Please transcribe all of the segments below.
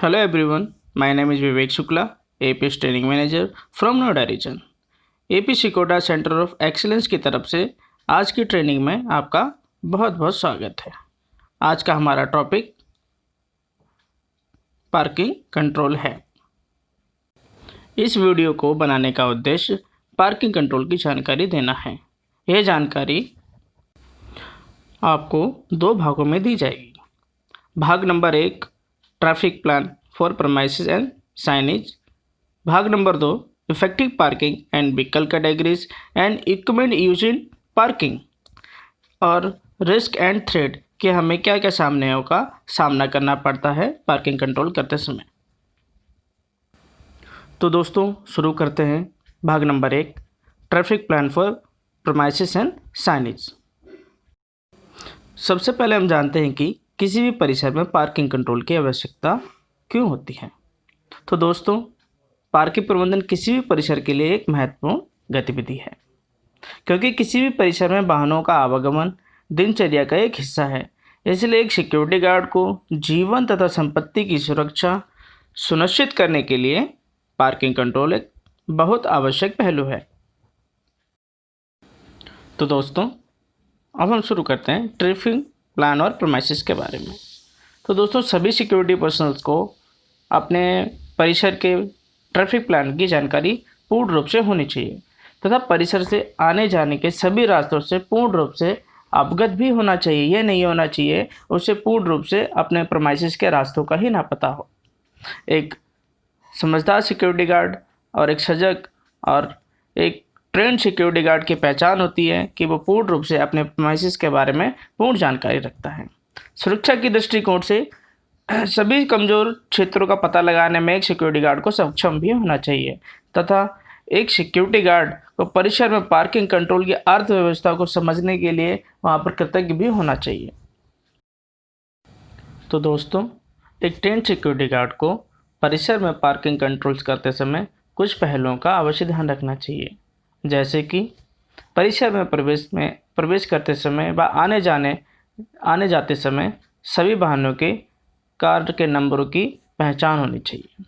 Hello everyone, my name is Vivek Shukla, APS Training Manager from Noida region. AP सिकोटा centre of excellence की तरफ से आज की ट्रेनिंग में आपका बहुत बहुत स्वागत है। आज का हमारा टॉपिक पार्किंग कंट्रोल है। इस वीडियो को बनाने का उद्देश्य पार्किंग कंट्रोल की जानकारी देना है। यह जानकारी आपको दो भागों में दी जाएगी। भाग number 1 traffic plan for premises and signage. भाग number 2 effective parking and vehicle categories and equipment use in parking और रिस्क एंड थ्रेट कि हमें क्या क्या सामना करना पड़ता है पार्किंग कंट्रोल करते समय। तो दोस्तों शुरू करते हैं। भाग number 1 traffic plan for premises and signage. सबसे पहले हम जानते हैं कि किसी भी परिसर में पार्किंग कंट्रोल की आवश्यकता क्यों होती है। तो दोस्तों पार्किंग प्रबंधन किसी भी परिसर के लिए एक महत्वपूर्ण गतिविधि है, क्योंकि किसी भी परिसर में वाहनों का आवागमन दिनचर्या का एक हिस्सा है। इसलिए एक सिक्योरिटी गार्ड को जीवन तथा संपत्ति की सुरक्षा सुनिश्चित करने के लिए पार्किंग कंट्रोल एक बहुत आवश्यक पहलू है। तो दोस्तों अब हम शुरू करते हैं ट्रैफिक प्लान और प्रीमाइसेस के बारे में। तो दोस्तों सभी सिक्योरिटी पर्सनल्स को अपने परिसर के ट्रैफिक प्लान की जानकारी पूर्ण रूप से होनी चाहिए तथा परिसर से आने जाने के सभी रास्तों से पूर्ण रूप से अवगत भी होना चाहिए। यह नहीं होना चाहिए उसे पूर्ण रूप से अपने प्रीमाइसेस के रास्तों का ही ना पता हो। एक समझदार सिक्योरिटी गार्ड और एक सजग और एक ट्रेंड सिक्योरिटी गार्ड की पहचान होती है कि वो पूर्ण रूप से अपने प्रीमाइसेस के बारे में पूर्ण जानकारी रखता है। सुरक्षा की दृष्टिकोण से सभी कमज़ोर क्षेत्रों का पता लगाने में एक सिक्योरिटी गार्ड को सक्षम भी होना चाहिए तथा एक सिक्योरिटी गार्ड को परिसर में पार्किंग कंट्रोल की अर्थव्यवस्था को समझने के लिए वहाँ पर कृतज्ञ भी होना चाहिए। तो दोस्तों एक ट्रेंड सिक्योरिटी गार्ड को परिसर में पार्किंग कंट्रोल्स करते समय कुछ पहलुओं का अवश्य ध्यान रखना चाहिए, जैसे कि परिसर में प्रवेश करते समय व आने जाते समय सभी वाहनों के कार के नंबरों की पहचान होनी चाहिए।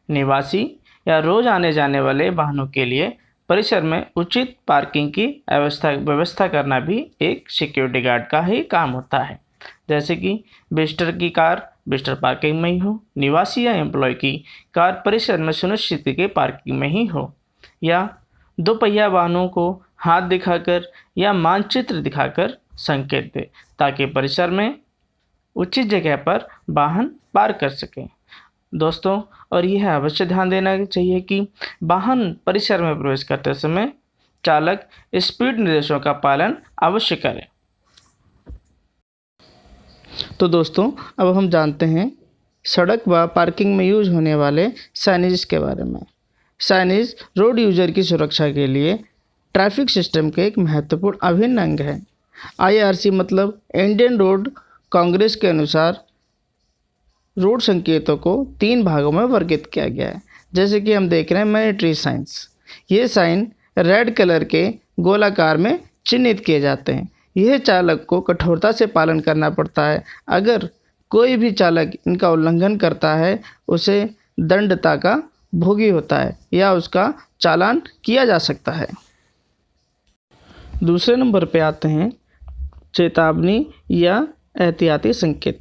निवासी या रोज आने जाने वाले वाहनों के लिए परिसर में उचित पार्किंग की व्यवस्था करना भी एक सिक्योरिटी गार्ड का ही काम होता है, जैसे कि विजिटर की कार विजिटर पार्किंग में ही हो, निवासी या एम्प्लॉय की कार परिसर में सुनिश्चित की पार्किंग में ही हो, या दोपहिया वाहनों को हाथ दिखाकर या मानचित्र दिखाकर संकेत दे ताकि परिसर में उचित जगह पर वाहन पार्क कर सकें। दोस्तों और यह अवश्य ध्यान देना चाहिए कि वाहन परिसर में प्रवेश करते समय चालक स्पीड निर्देशों का पालन अवश्य करें। तो दोस्तों अब हम जानते हैं सड़क व पार्किंग में यूज होने वाले साइनेज के बारे में। साइनेज रोड यूजर की सुरक्षा के लिए ट्रैफिक सिस्टम के एक महत्वपूर्ण अभिन्न अंग है। IRC मतलब इंडियन रोड कांग्रेस के अनुसार रोड संकेतों को 3 भागों में वर्गीकृत किया गया है। जैसे कि हम देख रहे हैं मैनिटरी साइंस। ये साइन रेड कलर के गोलाकार में चिन्हित किए जाते हैं। यह चालक को कठोरता से पालन करना पड़ता है। अगर कोई भी चालक इनका उल्लंघन करता है उसे दंडता का भोगी होता है या उसका चालान किया जा सकता है। दूसरे नंबर पे आते हैं चेतावनी या एहतियाती संकेत।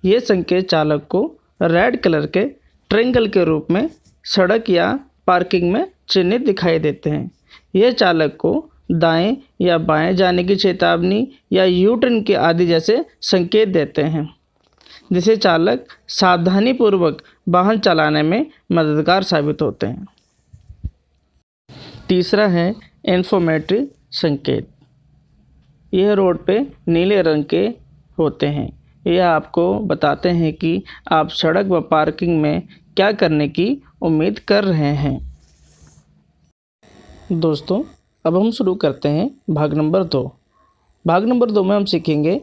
ये संकेत चालक को रेड कलर के ट्रायंगल के रूप में सड़क या पार्किंग में चिन्हित दिखाई देते हैं। यह चालक को दाएं या बाएं जाने की चेतावनी या यू टर्न के आदि जैसे संकेत देते हैं, जिसे चालक सावधानीपूर्वक वाहन चलाने में मददगार साबित होते हैं। तीसरा है इन्फॉर्मेटरी संकेत। यह रोड पे नीले रंग के होते हैं। यह आपको बताते हैं कि आप सड़क व पार्किंग में क्या करने की उम्मीद कर रहे हैं। दोस्तों अब हम शुरू करते हैं भाग नंबर 2। भाग नंबर 2 में हम सीखेंगे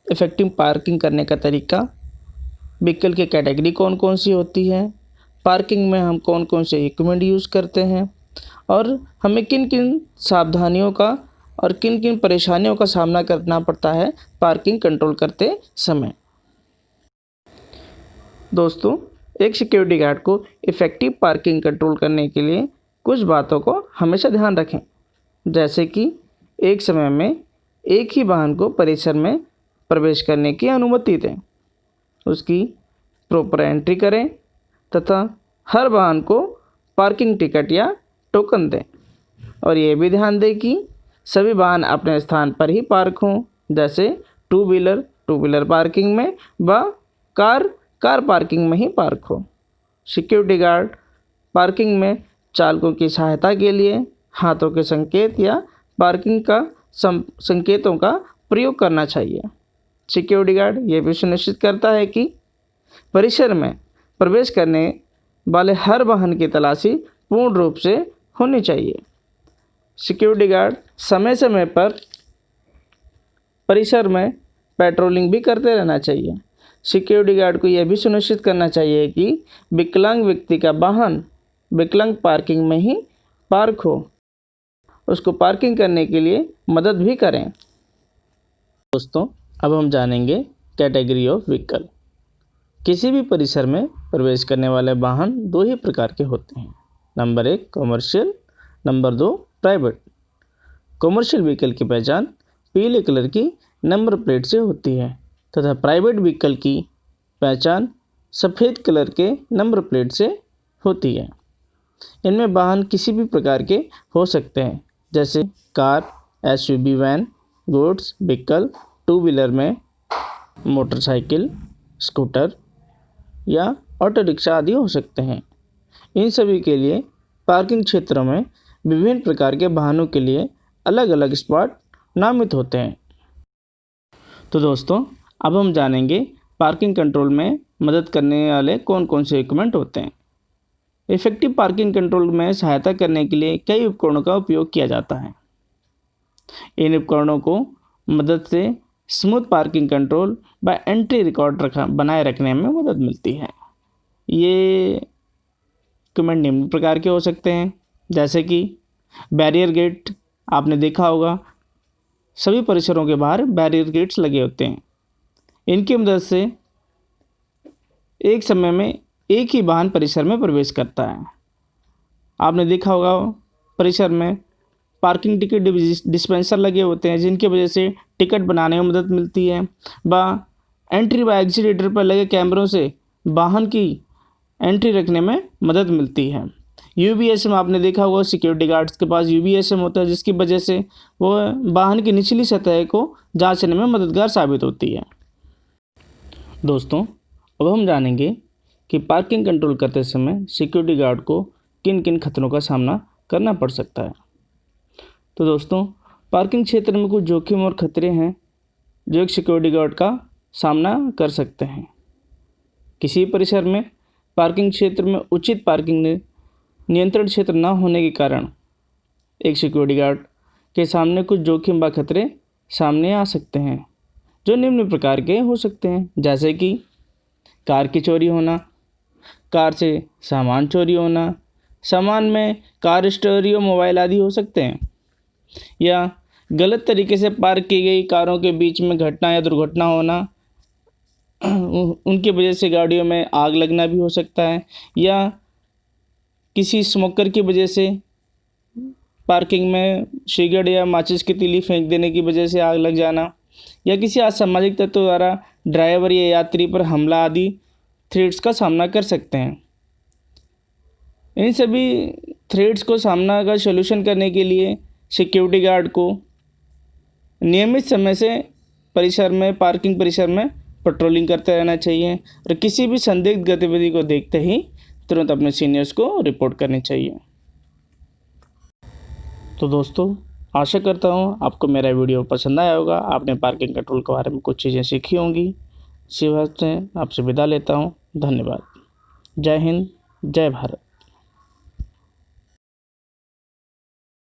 इफ़ेक्टिव पार्किंग करने का तरीका, व्हीकल की कैटेगरी कौन कौन सी होती है, पार्किंग में हम कौन कौन से इक्विपमेंट यूज़ करते हैं और हमें किन किन सावधानियों का और किन किन परेशानियों का सामना करना पड़ता है पार्किंग कंट्रोल करते समय। दोस्तों एक सिक्योरिटी गार्ड को इफ़ेक्टिव पार्किंग कंट्रोल करने के लिए कुछ बातों को हमेशा ध्यान रखें, जैसे कि एक समय में एक ही वाहन को परिसर में प्रवेश करने की अनुमति दें, उसकी प्रॉपर एंट्री करें तथा हर वाहन को पार्किंग टिकट या टोकन दें और ये भी ध्यान दें कि सभी वाहन अपने स्थान पर ही पार्क हों, जैसे टू व्हीलर पार्किंग में व कार पार्किंग में ही पार्क हो। सिक्योरिटी गार्ड पार्किंग में चालकों की सहायता के लिए हाथों के संकेत या पार्किंग का संकेतों का प्रयोग करना चाहिए। सिक्योरिटी गार्ड ये भी सुनिश्चित करता है कि परिसर में प्रवेश करने वाले हर वाहन की तलाशी पूर्ण रूप से होनी चाहिए। सिक्योरिटी गार्ड समय समय पर परिसर में पेट्रोलिंग भी करते रहना चाहिए। सिक्योरिटी गार्ड को यह भी सुनिश्चित करना चाहिए कि विकलांग व्यक्ति का वाहन विकलांग पार्किंग में ही पार्क हो, उसको पार्किंग करने के लिए मदद भी करें। दोस्तों, अब हम जानेंगे कैटेगरी ऑफ व्हीकल। किसी भी परिसर में प्रवेश करने वाले वाहन दो ही प्रकार के होते हैं। Number 1 commercial, number 2 private. Commercial vehicle की पहचान पीले कलर की नंबर प्लेट से होती है तथा प्राइवेट व्हीकल की पहचान सफ़ेद कलर के नंबर प्लेट से होती है। इनमें वाहन किसी भी प्रकार के हो सकते हैं, जैसे car, SUV, van, goods vehicle, two wheeler में मोटरसाइकिल, स्कूटर या ऑटो रिक्शा आदि हो सकते हैं। इन सभी के लिए पार्किंग क्षेत्रों में विभिन्न प्रकार के वाहनों के लिए अलग अलग स्पॉट नामित होते हैं। तो दोस्तों, अब हम जानेंगे पार्किंग कंट्रोल में मदद करने वाले कौन कौन से इक्विपमेंट होते हैं। इफ़ेक्टिव पार्किंग कंट्रोल में सहायता करने के लिए कई उपकरणों का उपयोग किया जाता है। इन उपकरणों को मदद से स्मूथ पार्किंग कंट्रोल व एंट्री रिकॉर्ड बनाए रखने में मदद मिलती है। ये इक्विपमेंट निम्न प्रकार के हो सकते हैं, जैसे कि बैरियर गेट। आपने देखा होगा सभी परिसरों के बाहर बैरियर गेट्स लगे होते हैं। इनकी मदद से एक समय में एक ही वाहन परिसर में प्रवेश करता है। आपने देखा होगा परिसर में पार्किंग टिकट डिस्पेंसर लगे होते हैं, जिनकी वजह से टिकट बनाने में मदद मिलती है व एंट्री व एग्जिट पर लगे कैमरों से वाहन की एंट्री रखने में मदद मिलती है। यूबीएसएम आपने देखा होगा सिक्योरिटी गार्ड्स के पास यूबीएसएम होता है, जिसकी वजह से वो वाहन की निचली सतह को जांचने में मददगार साबित होती है। दोस्तों, अब हम जानेंगे कि पार्किंग कंट्रोल करते समय सिक्योरिटी गार्ड को किन किन खतरों का सामना करना पड़ सकता है। तो दोस्तों, पार्किंग क्षेत्र में कुछ जोखिम और खतरे हैं जो एक सिक्योरिटी गार्ड का सामना कर सकते हैं। किसी परिसर में पार्किंग क्षेत्र में उचित पार्किंग नियंत्रण क्षेत्र न होने के कारण एक सिक्योरिटी गार्ड के सामने कुछ जोखिम व खतरे सामने आ सकते हैं, जो निम्न प्रकार के हो सकते हैं, जैसे कि कार की चोरी होना, कार से सामान चोरी होना, सामान में कार स्टोरियो मोबाइल आदि हो सकते हैं, या गलत तरीके से पार्क की गई कारों के बीच में घटना या दुर्घटना होना, उनकी वजह से गाड़ियों में आग लगना भी हो सकता है, या किसी स्मोकर की वजह से पार्किंग में सिगरेट या माचिस की तीली फेंक देने की वजह से आग लग जाना, या किसी असामाजिक तत्व द्वारा ड्राइवर या यात्री पर हमला आदि थ्रेट्स का सामना कर सकते हैं। इन सभी थ्रेट्स को सामना का सॉल्यूशन करने के लिए सिक्योरिटी गार्ड को नियमित समय से पार्किंग परिसर में पेट्रोलिंग करते रहना चाहिए और किसी भी संदिग्ध गतिविधि को देखते ही तुरंत अपने सीनियर्स को रिपोर्ट करनी चाहिए। तो दोस्तों, आशा करता हूँ आपको मेरा वीडियो पसंद आया होगा। आपने पार्किंग कंट्रोल के बारे में कुछ चीज़ें सीखी होंगी। इसी बात से आपसे विदा लेता हूँ। धन्यवाद। जय हिंद, जय भारत।